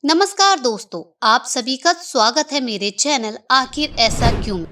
नमस्कार दोस्तों, आप सभी का स्वागत है मेरे चैनल आखिर ऐसा क्यों में।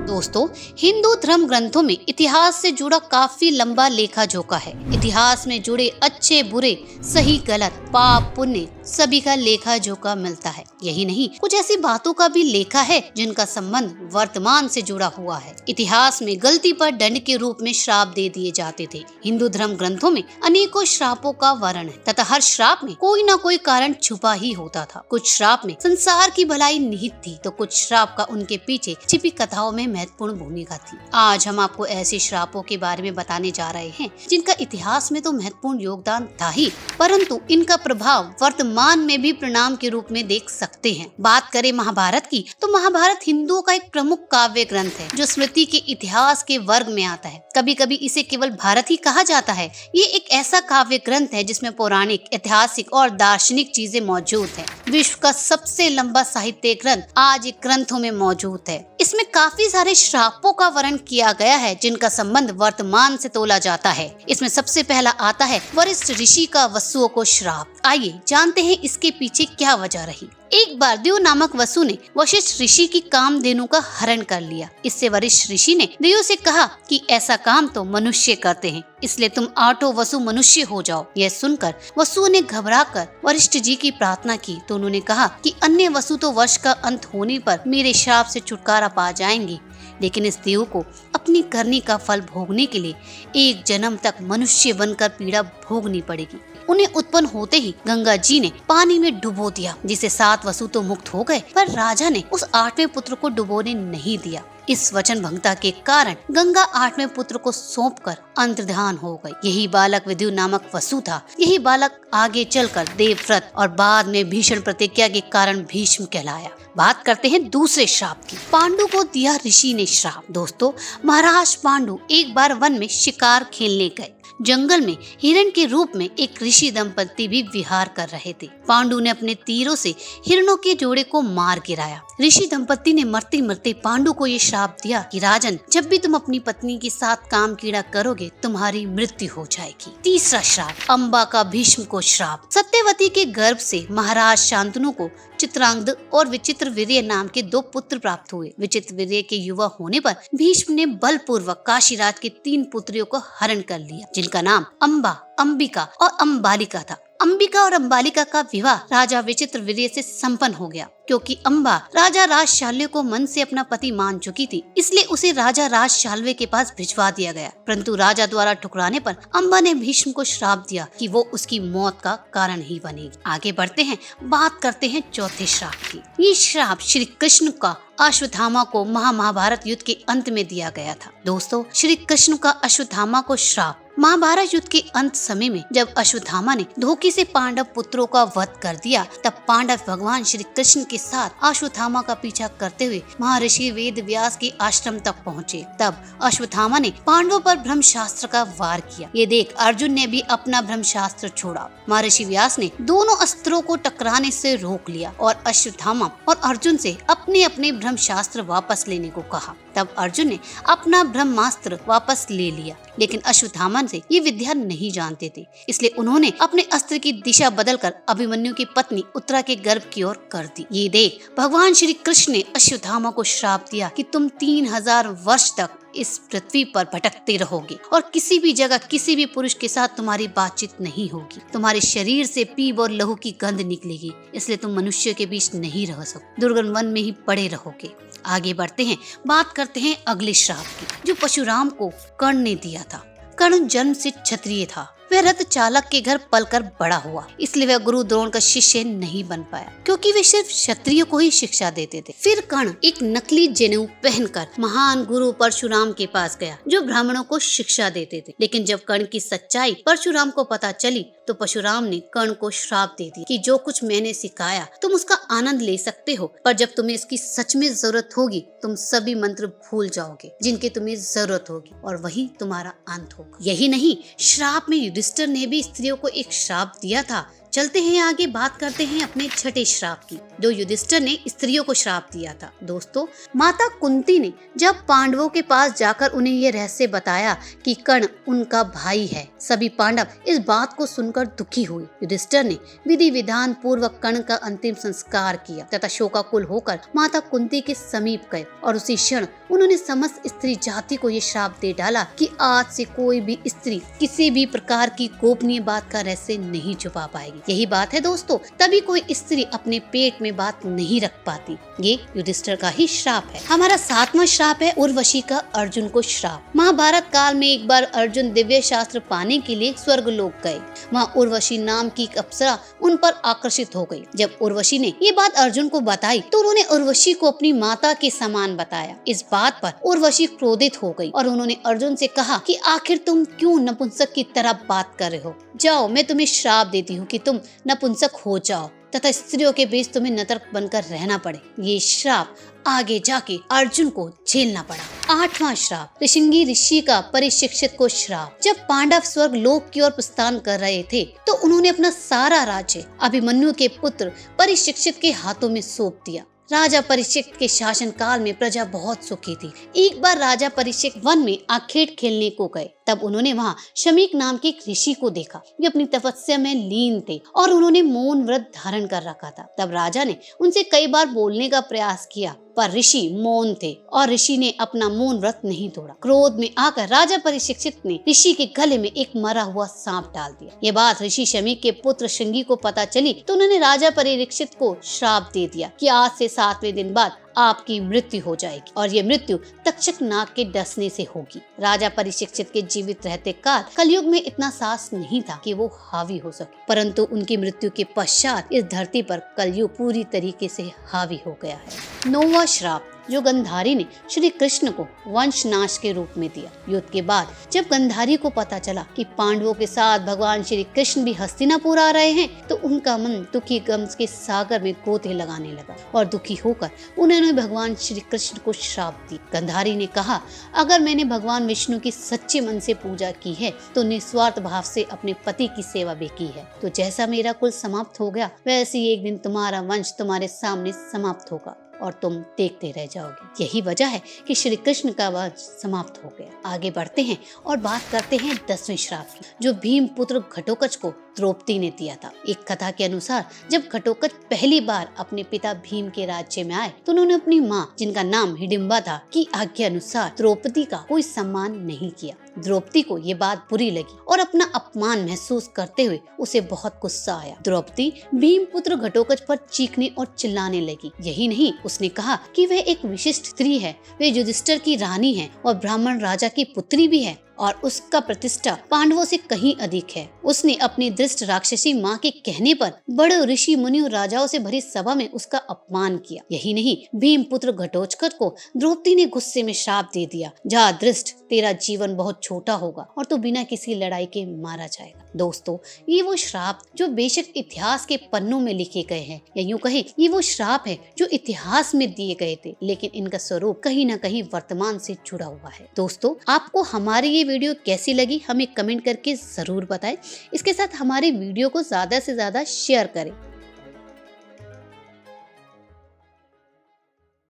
दोस्तों, हिंदू धर्म ग्रंथों में इतिहास से जुड़ा काफी लंबा लेखा जोखा है। इतिहास में जुड़े अच्छे बुरे, सही गलत, पाप पुण्य सभी का लेखा जोखा मिलता है। यही नहीं, कुछ ऐसी बातों का भी लेखा है जिनका संबंध वर्तमान से जुड़ा हुआ है। इतिहास में गलती पर दंड के रूप में श्राप दे दिए जाते थे। हिंदू धर्म ग्रंथों में अनेकों श्रापों का वर्णन है तथा हर श्राप में कोई न कोई कारण छुपा ही होता था। कुछ श्राप में संसार की भलाई निहित थी तो कुछ श्राप का उनके पीछे छिपी कथाओं में महत्वपूर्ण भूमिका थी। आज हम आपको ऐसे श्रापों के बारे में बताने जा रहे हैं जिनका इतिहास में तो महत्वपूर्ण योगदान था ही, परंतु इनका प्रभाव वर्तमान में भी परिणाम के रूप में देख सकते हैं। बात करें महाभारत की, तो महाभारत हिंदुओं का एक प्रमुख काव्य ग्रंथ है जो स्मृति के इतिहास के वर्ग में आता है। कभी कभी इसे केवल भारत ही कहा जाता है। ये एक ऐसा काव्य ग्रंथ है जिसमें पौराणिक, ऐतिहासिक और दार्शनिक चीजें मौजूद है। विश्व का सबसे लंबा साहित्य ग्रंथ आज एक ग्रंथों में मौजूद है। इसमें काफी सारे श्रापों का वर्णन किया गया है जिनका संबंध वर्तमान से तोला जाता है। इसमें सबसे पहला आता है वशिष्ठ ऋषि का वसुओं को श्राप। आइए जानते हैं इसके पीछे क्या वजह रही। एक बार देव नामक वसु ने वशिष्ठ ऋषि की कामधेनु का हरण कर लिया। इससे वशिष्ठ ऋषि ने देव से कहा कि ऐसा काम तो मनुष्य करते हैं, इसलिए तुम आठों वसु मनुष्य हो जाओ। यह सुनकर वसुओं ने घबराकर वशिष्ठ जी की प्रार्थना की तो उन्होंने कहा कि अन्य वसु तो वर्ष का अंत होने पर मेरे श्राप से छुटकारा पा जाएंगे, लेकिन इस देव को अपनी करनी का फल भोगने के लिए एक जन्म तक मनुष्य बनकर पीड़ा भोगनी पड़ेगी। उन्हें उत्पन्न होते ही गंगा जी ने पानी में डुबो दिया, जिसे 7 वसु तो मुक्त हो गए, पर राजा ने उस 8वें पुत्र को डुबोने नहीं दिया। इस वचन भंगता के कारण गंगा 8वें पुत्र को सौंपकर अंतर्धान हो गई। यही बालक विदुर नामक वसु था। यही बालक आगे चलकर देवव्रत और बाद में भीषण प्रतिज्ञा के कारण भीष्म कहलाया। बात करते हैं दूसरे श्राप की। पांडु को दिया ऋषि ने श्राप। दोस्तों, महाराज पांडु एक बार वन में शिकार खेलने गए। जंगल में हिरण के रूप में एक ऋषि दंपति भी विहार कर रहे थे। पांडु ने अपने तीरों से हिरणों के जोड़े को मार गिराया। ऋषि दंपति ने मरते मरते पांडु को ये श्राप दिया कि राजन, जब भी तुम अपनी पत्नी के साथ काम कीड़ा करोगे तुम्हारी मृत्यु हो जाएगी। तीसरा श्राप, अंबा का भीष्म को श्राप। सत्यवती के गर्भ से महाराज शांतनु को चित्रांगद और विचित्रवीर्य नाम के 2 पुत्र प्राप्त हुए। विचित्रवीर्य के युवा होने पर भीष्म ने बलपूर्वक काशीराज के 3 पुत्रियों को हरण कर लिया, जिनका नाम अंबा, अंबिका और अंबालिका था। अंबिका और अंबालिका का विवाह राजा विचित्रवीर्य से संपन्न हो गया। क्योंकि अंबा राजा राजशाल्य को मन से अपना पति मान चुकी थी, इसलिए उसे राजा राजशाल्य के पास भिजवा दिया गया। परंतु राजा द्वारा ठुकराने पर अंबा ने भीष्म को श्राप दिया कि वो उसकी मौत का कारण ही बनेगी। आगे बढ़ते हैं, बात करते हैं चौथे श्राप की। ये श्राप श्री कृष्ण का अश्वत्थामा को महाभारत युद्ध के अंत में दिया गया था। दोस्तों, श्री कृष्ण का अश्वत्थामा को श्राप। महाभारत युद्ध के अंत समय में जब अश्वत्थामा ने धोखे से पांडव पुत्रों का वध कर दिया, तब पांडव भगवान श्री कृष्ण के साथ अश्वत्थामा का पीछा करते हुए महर्षि वेद व्यास के आश्रम तक पहुँचे। तब अश्वत्थामा ने पांडवों पर ब्रह्मशास्त्र का वार किया। ये देख अर्जुन ने भी अपना ब्रह्मशास्त्र छोड़ा। महर्षि व्यास ने दोनों अस्त्रों को टकराने से रोक लिया और अश्वत्थामा और अर्जुन से अपने अपने ब्रह्मशास्त्र वापस लेने को कहा। तब अर्जुन ने अपना ब्रह्मास्त्र वापस ले लिया, लेकिन अश्वत्थामा से ये विद्या नहीं जानते थे, इसलिए उन्होंने अपने अस्त्र की दिशा बदलकर अभिमन्यु की पत्नी उत्तरा के गर्भ की ओर कर दी। ये देख भगवान श्री कृष्ण ने अश्वत्थामा को श्राप दिया कि तुम 3000 वर्ष तक इस पृथ्वी पर भटकते रहोगे और किसी भी जगह किसी भी पुरुष के साथ तुम्हारी बातचीत नहीं होगी। तुम्हारे शरीर से पीप और लहू की गंध निकलेगी, इसलिए तुम मनुष्य के बीच नहीं रह सकते, दुर्गम वन में ही पड़े रहोगे। आगे बढ़ते हैं, बात करते हैं अगले श्राप की, जो परशुराम को कर्ण ने दिया था। कर्ण जन्म से क्षत्रिय था। वह रथ चालक के घर पलकर बड़ा हुआ, इसलिए वह गुरु द्रोण का शिष्य नहीं बन पाया, क्योंकि वे सिर्फ क्षत्रियों को ही शिक्षा देते थे। फिर कर्ण एक नकली जनेऊ पहनकर महान गुरु परशुराम के पास गया, जो ब्राह्मणों को शिक्षा देते थे। लेकिन जब कर्ण की सच्चाई परशुराम को पता चली तो परशुराम ने कर्ण को श्राप दे दिया कि जो कुछ मैंने सिखाया तुम उसका आनंद ले सकते हो, पर जब तुम्हें इसकी सच में जरूरत होगी तुम सभी मंत्र भूल जाओगे जिनकी तुम्हें जरूरत होगी, और वही तुम्हारा अंत होगा। यही नहीं, श्राप में युधिष्ठिर ने भी स्त्रियों को एक श्राप दिया था। चलते हैं आगे, बात करते हैं अपने छठे श्राप की। जो युधिष्ठिर ने स्त्रियों को श्राप दिया था। दोस्तों, माता कुंती ने जब पांडवों के पास जाकर उन्हें ये रहस्य बताया कि कर्ण उनका भाई है, सभी पांडव इस बात को सुनकर दुखी हुए। युधिष्ठिर ने विधि विधान पूर्वक कर्ण का अंतिम संस्कार किया तथा शोकाकुल होकर माता कुंती के समीप गए और उसी क्षण उन्होंने समस्त स्त्री जाति को ये श्राप दे डाला कि आज से कोई भी स्त्री किसी भी प्रकार की गोपनीय बात का रहस्य नहीं छुपा पाएगी। यही बात है दोस्तों, तभी कोई स्त्री अपने पेट में बात नहीं रख पाती। ये युधिष्ठिर का ही श्राप है। हमारा 7वां श्राप है उर्वशी का अर्जुन को श्राप। महाभारत काल में एक बार अर्जुन दिव्य शास्त्र पाने के लिए स्वर्ग लोक गए। वहाँ उर्वशी नाम की एक अप्सरा उन पर आकर्षित हो गई। जब उर्वशी ने ये बात अर्जुन को बताई तो उन्होंने उर्वशी को अपनी माता के समान बताया। इस बात पर उर्वशी क्रोधित हो गई और उन्होंने अर्जुन से कहा कि आखिर तुम क्यों नपुंसक की तरह बात कर रहे हो? जाओ, मैं तुम्हें श्राप देती हूँ कि तुम नपुंसक हो जाओ तथा स्त्रियों के बीच तुम्हें नर्तक बनकर रहना पड़े। ये श्राप आगे जाके अर्जुन को झेलना पड़ा। 8वां श्राप ऋषिंगी ऋषि का परिशिक्षित को श्राप। जब पांडव स्वर्ग लोक की ओर प्रस्थान कर रहे थे तो उन्होंने अपना सारा राज्य अभिमन्यु के पुत्र परिशिक्षित के हाथों में सौंप दिया। राजा परीक्षित के शासन काल में प्रजा बहुत सुखी थी। एक बार राजा परीक्षित वन में आखेट खेलने को गए। तब उन्होंने वहाँ शमीक नाम के एक ऋषि को देखा। वे अपनी तपस्या में लीन थे और उन्होंने मौन व्रत धारण कर रखा था। तब राजा ने उनसे कई बार बोलने का प्रयास किया पर ऋषि मौन थे और ऋषि ने अपना मौन व्रत नहीं तोड़ा। क्रोध में आकर राजा परीक्षित ने ऋषि के गले में एक मरा हुआ सांप डाल दिया। ये बात ऋषि शमीक के पुत्र श्रृंगी को पता चली तो उन्होंने राजा परीक्षित को श्राप दे दिया कि आज से 7वें दिन बाद आपकी मृत्यु हो जाएगी और ये मृत्यु तक्षक नाग के डसने से होगी। राजा परीक्षित के जीवित रहते काल कलयुग में इतना साहस नहीं था कि वो हावी हो सके, परंतु उनकी मृत्यु के पश्चात इस धरती पर कलयुग पूरी तरीके से हावी हो गया है। 9वां श्राप जो गंधारी ने श्री कृष्ण को वंशनाश के रूप में दिया। युद्ध के बाद जब गंधारी को पता चला कि पांडवों के साथ भगवान श्री कृष्ण भी हस्तिनापुर आ रहे हैं तो उनका मन दुखी गम के सागर में गोते लगाने लगा और दुखी होकर उन्होंने भगवान श्री कृष्ण को श्राप दी। गंधारी ने कहा, अगर मैंने भगवान विष्णु की सच्चे मन से पूजा की है तो निस्वार्थ भाव से अपने पति की सेवा भी की है, तो जैसा मेरा कुल समाप्त हो गया वैसे ही एक दिन तुम्हारा वंश तुम्हारे सामने समाप्त होगा और तुम देखते रह जाओगे। यही वजह है कि श्री कृष्ण का वंश समाप्त हो गया। आगे बढ़ते हैं और बात करते हैं 10वें श्राप की, जो भीम पुत्र घटोत्कच को द्रौपदी ने दिया था। एक कथा के अनुसार जब घटोत्कच पहली बार अपने पिता भीम के राज्य में आए तो उन्होंने अपनी माँ, जिनका नाम हिडिंबा था, की आज्ञा अनुसार द्रौपदी का कोई सम्मान नहीं किया। द्रौपदी को ये बात बुरी लगी और अपना अपमान महसूस करते हुए उसे बहुत गुस्सा आया। द्रौपदी भीम पुत्र घटोत्कच पर चीखने और चिल्लाने लगी। यही नहीं, उसने कहा कि वह एक विशिष्ट स्त्री है, वे युधिष्ठिर की रानी है और ब्राह्मण राजा की पुत्री भी है और उसका प्रतिष्ठा पांडवों से कहीं अधिक है। उसने अपनी दृष्ट राक्षसी माँ के कहने पर बड़े ऋषि मुनि और राजाओं से भरी सभा में उसका अपमान किया। यही नहीं, भीम पुत्र घटोत्कच को द्रौपदी ने गुस्से में श्राप दे दिया, जा दृष्ट, तेरा जीवन बहुत छोटा होगा और तू बिना किसी लड़ाई के मारा जाएगा। दोस्तों, ये वो श्राप जो बेशक इतिहास के पन्नों में लिखे गए हैं, या यूं कहें ये वो श्राप है जो इतिहास में दिए गए थे, लेकिन इनका स्वरूप कहीं न कहीं वर्तमान से जुड़ा हुआ है। दोस्तों, आपको हमारी ये वीडियो कैसी लगी हमें कमेंट करके जरूर बताएं। इसके साथ हमारे वीडियो को ज्यादा से ज्यादा शेयर करें।